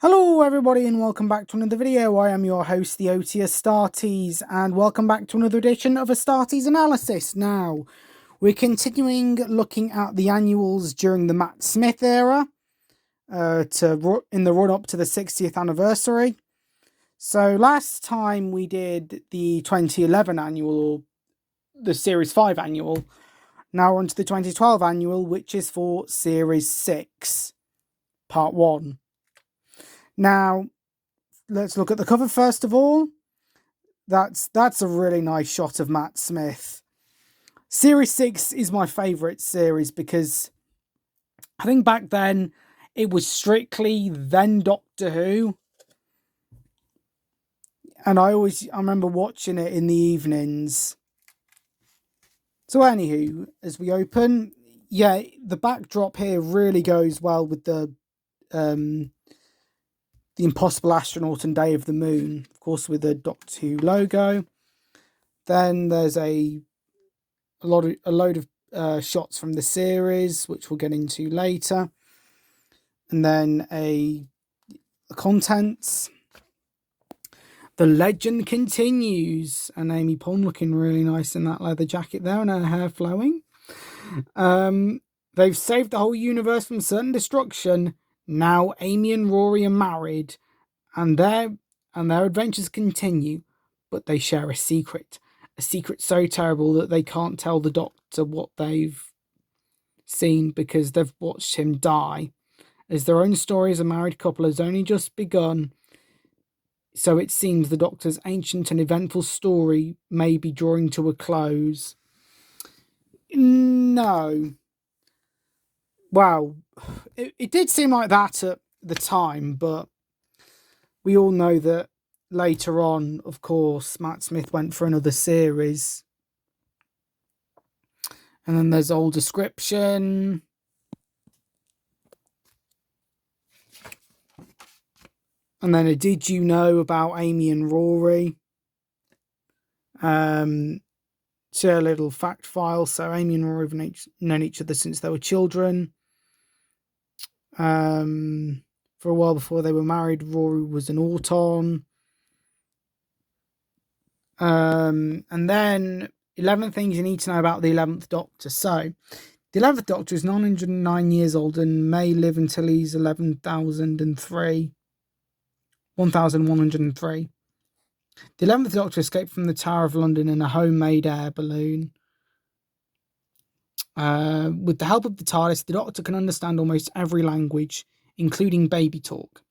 Hello everybody and welcome back to another video. I am your host, the OT Astartes, and welcome back to another edition of Astarties Analysis. Now, we're continuing looking at the annuals during the Matt Smith era, in the run-up to the 60th anniversary. So last time we did the 2011 annual, or the Series 5 annual. Now we're on to the 2012 annual, which is for Series 6, Part 1. Now, let's look at the cover first of all. That's a really nice shot of Matt Smith. Series 6 is my favourite series because I think back then it was strictly then Doctor Who. And I remember watching it in the evenings. So anywho, as we open, yeah, the backdrop here really goes well with the Impossible Astronaut and Day of the Moon, of course, with the Doctor Who logo. Then there's a load of shots from the series, which we'll get into later, and then the contents. The legend continues, and Amy Pond looking really nice in that leather jacket there, and her hair flowing. They've saved the whole universe from certain destruction. Now Amy and Rory are married, and their adventures continue, but they share a secret so terrible that they can't tell the Doctor what they've seen because they've watched him die. As their own story as a married couple has only just begun, so it seems the Doctor's ancient and eventful story may be drawing to a close. No. Wow. It did seem like that at the time, but we all know that later on, of course, Matt Smith went for another series. And then there's old description. And then a did you know about Amy and Rory? So a little fact file. So Amy and Rory have known each other since they were children. For a while before they were married, Rory was an Auton. And then 11 things you need to know about the 11th Doctor. So the 11th Doctor is 909 years old and may live until he's 11,103. The 11th Doctor escaped from the Tower of London in a homemade air balloon. With the help of the TARDIS, the Doctor can understand almost every language, including baby talk.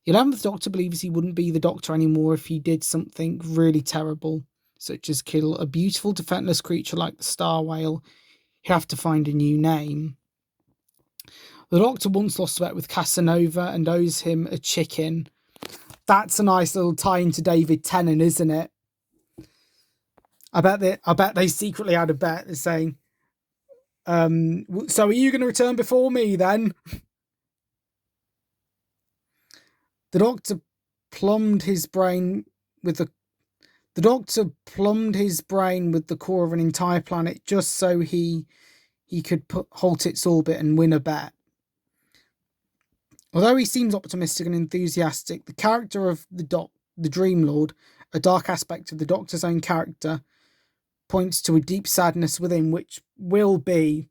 The 11th Doctor believes he wouldn't be the Doctor anymore if he did something really terrible, such as kill a beautiful, defenseless creature like the star whale. He'd have to find a new name. The Doctor once lost a bet with Casanova and owes him a chicken. That's a nice little tie into David Tennant, isn't it? I bet they secretly had a bet saying, so are you going to return before me then? The Doctor plumbed his brain with the core of an entire planet just so he could halt its orbit and win a bet. Although he seems optimistic and enthusiastic, the character of the Dream Lord, a dark aspect of the Doctor's own character, points to a deep sadness within, which will be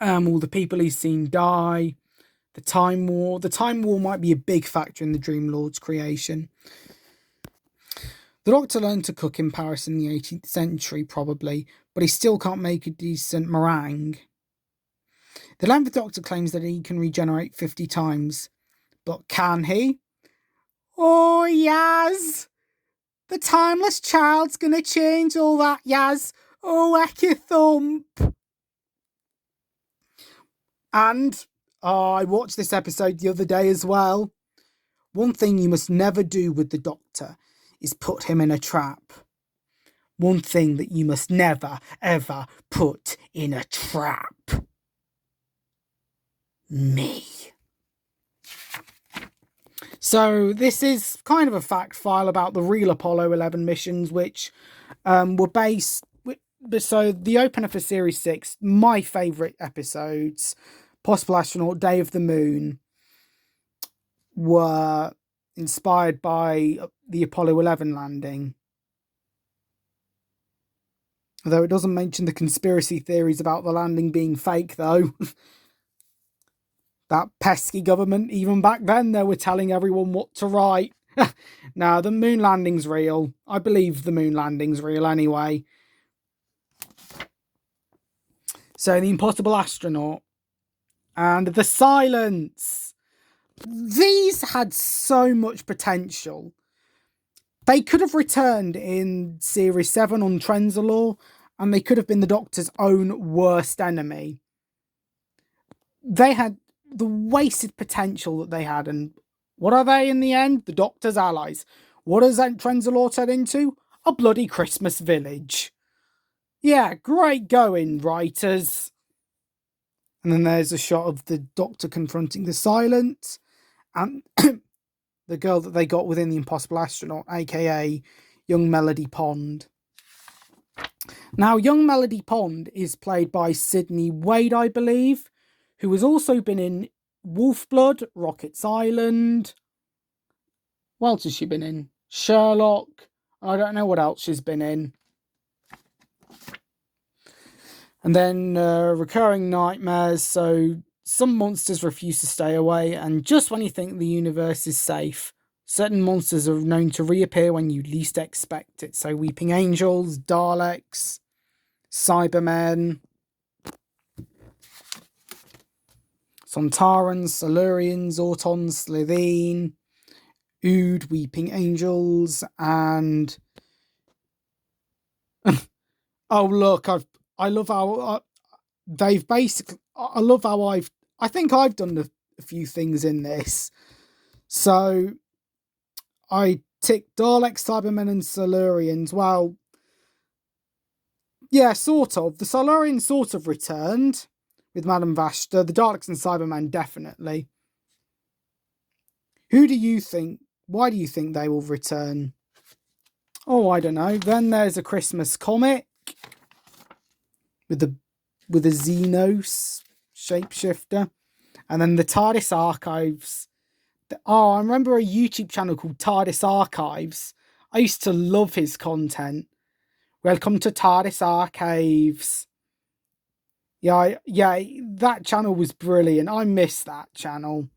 all the people he's seen die, the Time War. The Time War might be a big factor in the Dream Lord's creation. The Doctor learned to cook in Paris in the 18th century, probably, but he still can't make a decent meringue. The 11th Doctor claims that he can regenerate 50 times, but can he? Oh, Yaz! The timeless child's gonna change all that, Yaz. Oh, Ecky Thump! And I watched this episode the other day as well. One thing you must never do with the Doctor is put him in a trap. One thing that you must never, ever put in a trap. Me. So this is kind of a fact file about the real Apollo 11 missions, which were based. So the opener for Series 6, my favourite episodes: Possible Astronaut, Day of the Moon. were inspired by the Apollo 11 landing. Although it doesn't mention the conspiracy theories about the landing being fake, though. That pesky government, even back then, they were telling everyone what to write. Now, the moon landing's real. I believe the moon landing's real anyway. So, the impossible astronaut. And the silence. These had so much potential. They could have returned in Series 7 on Trenzalore, and they could have been the Doctor's own worst enemy. They had the wasted potential that they had, and what are they in the end? The Doctor's allies. What does Trenzalore turn into? A bloody Christmas village. Yeah, great going, writers. And then there's a shot of the Doctor confronting the silence, and the girl that they got within the Impossible Astronaut, aka Young Melody Pond. Now, Young Melody Pond is played by Sydney Wade, I believe, who has also been in Wolfblood, Rocket's Island. What else has she been in? Sherlock. I don't know what else she's been in. And then recurring nightmares. So some monsters refuse to stay away, and just when you think the universe is safe, certain monsters are known to reappear when you least expect it. So Weeping Angels, Daleks, Cybermen, Sontarans, Silurians, Autons, Slitheen, Ood, Weeping Angels, and oh look, I love how they've basically. I love how I think I've done a few things in this. So I ticked Daleks, Cybermen, and Silurians. Well, yeah, sort of. The Silurians sort of returned with Madame Vashta. The Daleks and Cybermen definitely. Who do you think? Why do you think they will return? Oh, I don't know. Then there's a Christmas comic with a Xenos shapeshifter, and then the TARDIS Archives. Oh, I remember a YouTube channel called TARDIS Archives. I used to love his content. Welcome to TARDIS Archives. Yeah, that channel was brilliant. I miss that channel.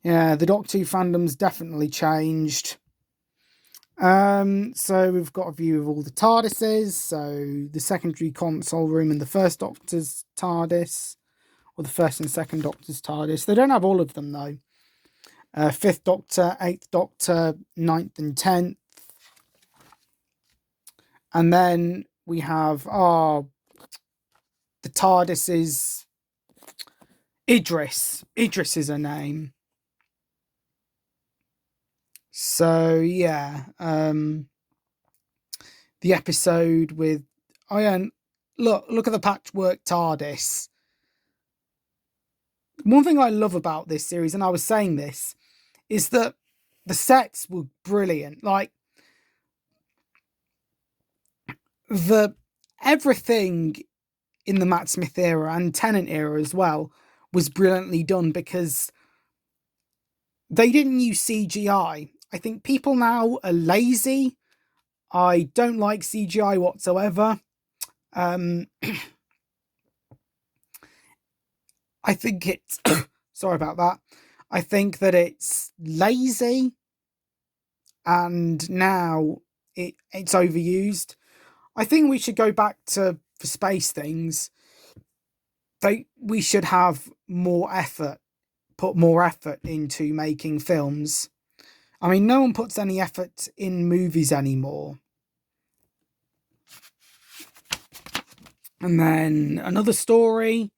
Yeah, the Doctor Who fandom's definitely changed. So we've got a view of all the TARDISes. So the secondary console room in the first Doctor's TARDIS, or the first and second Doctor's TARDIS. They don't have all of them though. Fifth Doctor, Eighth Doctor, Ninth and 10th. And then we have the TARDIS is Idris. Idris is her name. So yeah, the episode with look at the patchwork TARDIS. One thing I love about this series, and I was saying this, is that the sets were brilliant. Like everything in the Matt Smith era and Tennant era as well was brilliantly done because they didn't use CGI. I think people now are lazy. I don't like CGI whatsoever. I think it's sorry about that. I think that it's lazy, and now it's overused. I think we should go back to, for space things, we should have more effort, put more effort into making films. I mean, no one puts any effort in movies anymore. And then another story.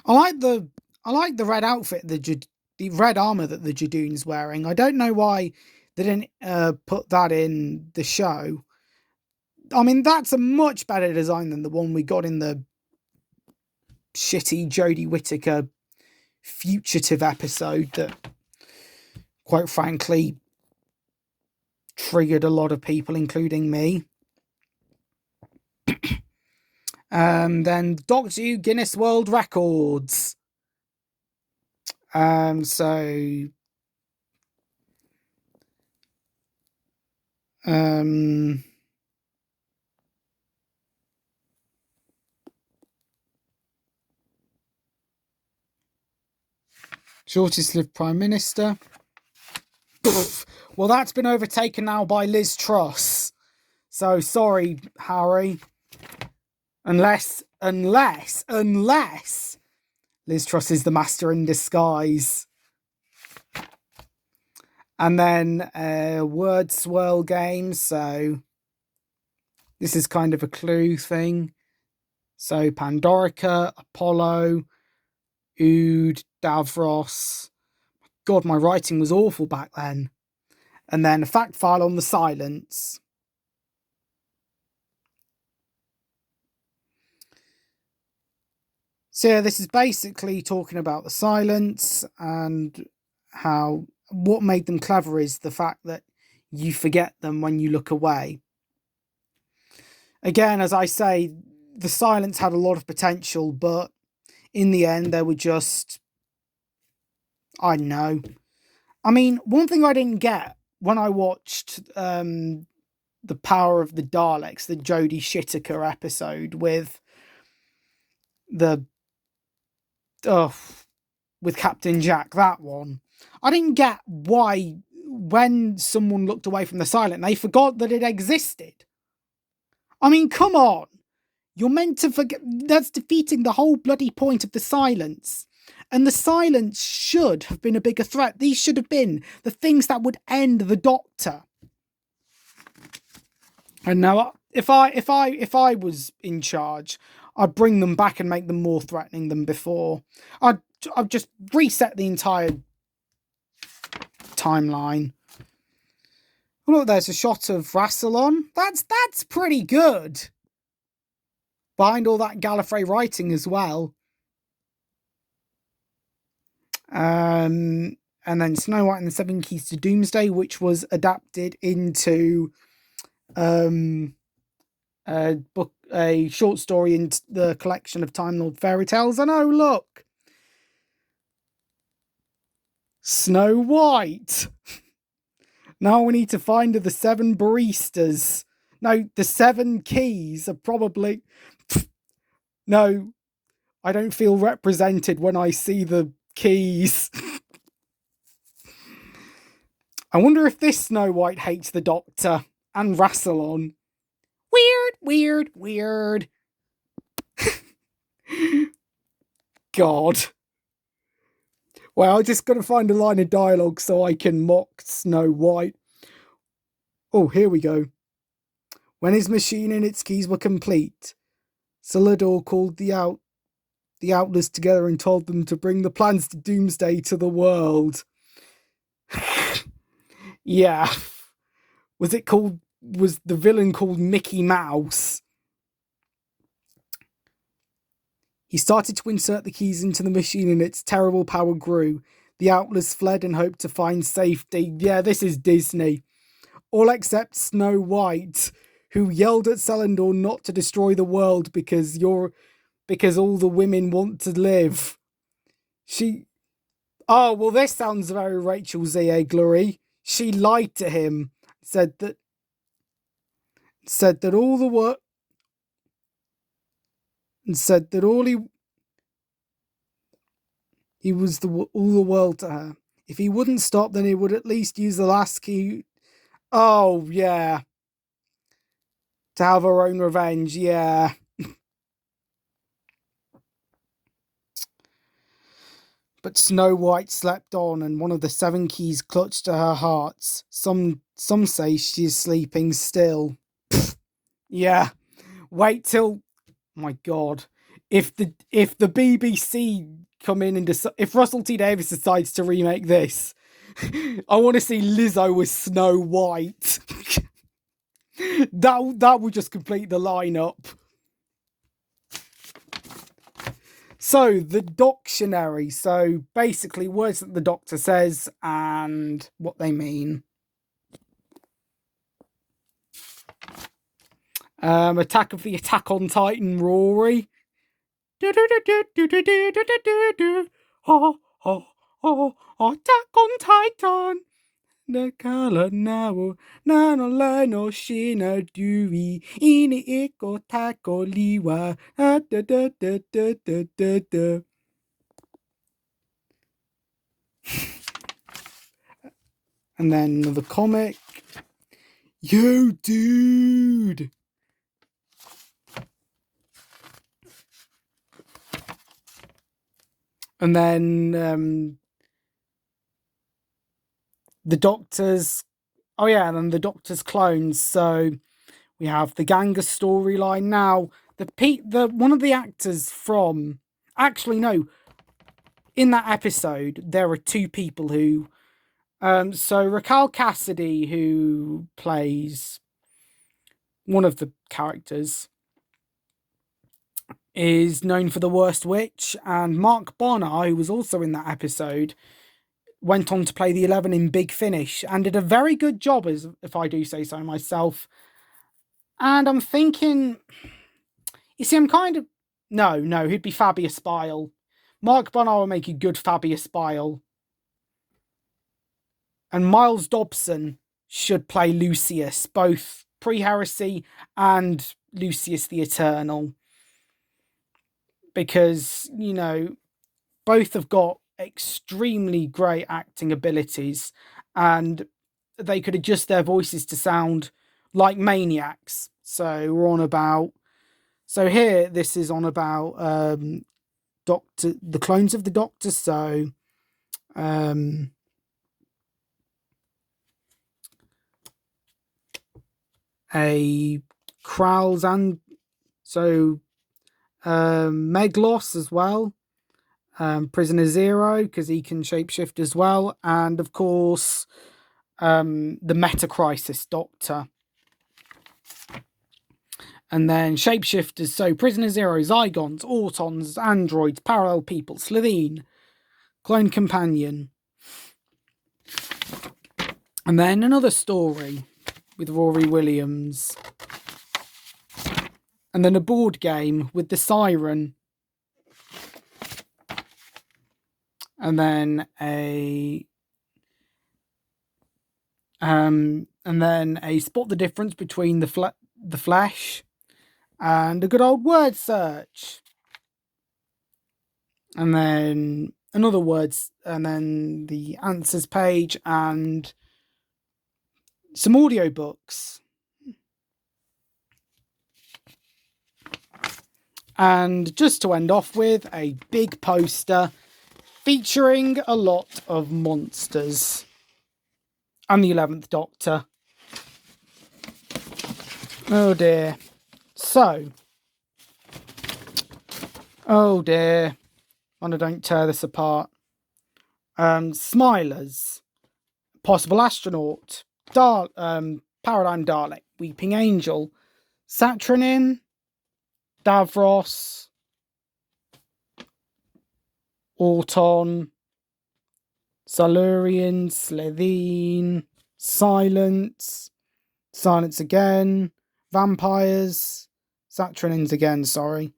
I like the red outfit, the red armor that the Jadoon's wearing. I don't know why they didn't put that in the show. I mean, that's a much better design than the one we got in the shitty Jodie Whittaker fugitive episode that, quite frankly, triggered a lot of people, including me. Then Doctor Who Guinness World Records. So shortest lived Prime Minister. Well, that's been overtaken now by Liz Truss. So sorry, Harry. Unless Liz Truss is the master in disguise. And then word swirl games. So this is kind of a clue thing. So Pandorica, Apollo, Ood, Davros. God, my writing was awful back then. And then a fact file on the silence. So yeah, this is basically talking about the silence and how what made them clever is the fact that you forget them when you look away. Again, as I say, the silence had a lot of potential, but in the end, they were just, I don't know. I mean, one thing I didn't get when I watched The Power of the Daleks, the Jodie Whittaker episode with with Captain Jack, that one. I didn't get why when someone looked away from the silent, they forgot that it existed. I mean, come on. You're meant to forget. That's defeating the whole bloody point of the silence. And the silence should have been a bigger threat. These should have been the things that would end the Doctor. And now, if I was in charge, I'd bring them back and make them more threatening than before. I'd just reset the entire timeline. Oh, look, there's a shot of Rassilon. That's pretty good. Behind all that Gallifrey writing as well. And then Snow White and the Seven Keys to Doomsday, which was adapted into a short story in the collection of Time Lord fairy tales. And oh, look, Snow White. Now we need to find the 7 baristas. No, the 7 keys are probably... No, I don't feel represented when I see the keys. I wonder if this Snow White hates the Doctor and Rassilon. Weird. God. Well, I'm just going to find a line of dialogue so I can mock Snow White. Oh, here we go. When his machine and its keys were complete, Celador called the Outlers together and told them to bring the plans to Doomsday to the world. Yeah. Was the villain called Mickey Mouse? He started to insert the keys into the machine and its terrible power grew. The Outlers fled and hoped to find safety. Yeah, this is Disney. All except Snow White, who yelled at Celador not to destroy the world because all the women want to live. Oh, well, this sounds very Rachel Zeglery. She lied to him, said that all the work, and said that all he was all the world to her. If he wouldn't stop, then he would at least use the last key. Oh, yeah. To have her own revenge, yeah. But Snow White slept on, and one of the 7 keys clutched to her heart. Some say she is sleeping still. Yeah. Wait till... My God. If the BBC come in and if Russell T Davies decides to remake this, I want to see Lizzo with Snow White. that would just complete the lineup. So, the Doctionary. So, basically, words that the Doctor says and what they mean. Attack of the Attack on Titan Rory. Attack on Titan. The color now, nano lano shina dui, ini iko tako liwa, da da da da da da da. And then another comic. Yo, dude. And then the Doctor's. Oh yeah, and then the Doctor's clones. So we have the Ganga storyline now. The one of the actors from. Actually, no. In that episode, there are two people who. So Raquel Cassidy, who plays one of the characters, is known for The Worst Witch, and Mark Bonnar, who was also in that episode, went on to play the 11 in Big Finish and did a very good job, as if I do say so myself. And I'm thinking, you see, I'm kind of no, he'd be Fabius Bile. Mark Bonnar would make a good Fabius Bile. And Miles Dobson should play Lucius, both pre-heresy and Lucius the Eternal. Because, you know, both have got extremely great acting abilities and they could adjust their voices to sound like maniacs. So we're on about... So here, this is on about the clones of the Doctor. So... a Kralls and so Meglos as well, Prisoner Zero because he can shapeshift as well, and of course the Meta Crisis Doctor. And then shapeshifters, so Prisoner Zero, Zygons, Autons, Androids, Parallel People, Slitheen, Clone Companion. And then another story with Rory Williams. And then a board game with the Siren. And then a spot the difference between the flesh and a good old word search. And then another words, and then the answers page and some audiobooks. And just to end off with, a big poster featuring a lot of monsters and the 11th Doctor. Oh dear. So, oh dear. And I don't tear this apart. Smilers, Possible Astronaut, Paradigm Dalek, Weeping Angel, Saturnin, Davros, Auton, Silurian, Slitheen, Silence again, Vampires, Saturnins again, sorry,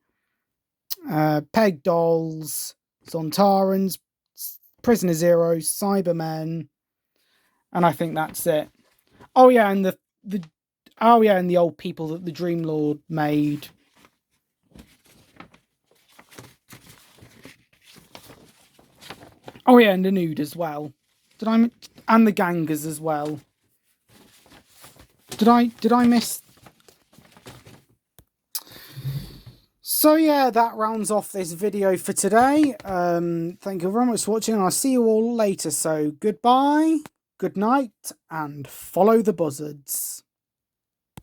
Peg Dolls, Zontarans, Prisoner Zeros, Cybermen, and I think that's it. Oh yeah, and the old people that the Dream Lord made. Oh yeah, and the Nude as well. And the Gangers as well. Did I miss? So yeah, that rounds off this video for today. Thank you very much for watching, and I'll see you all later. So goodbye, good night, and follow the buzzards.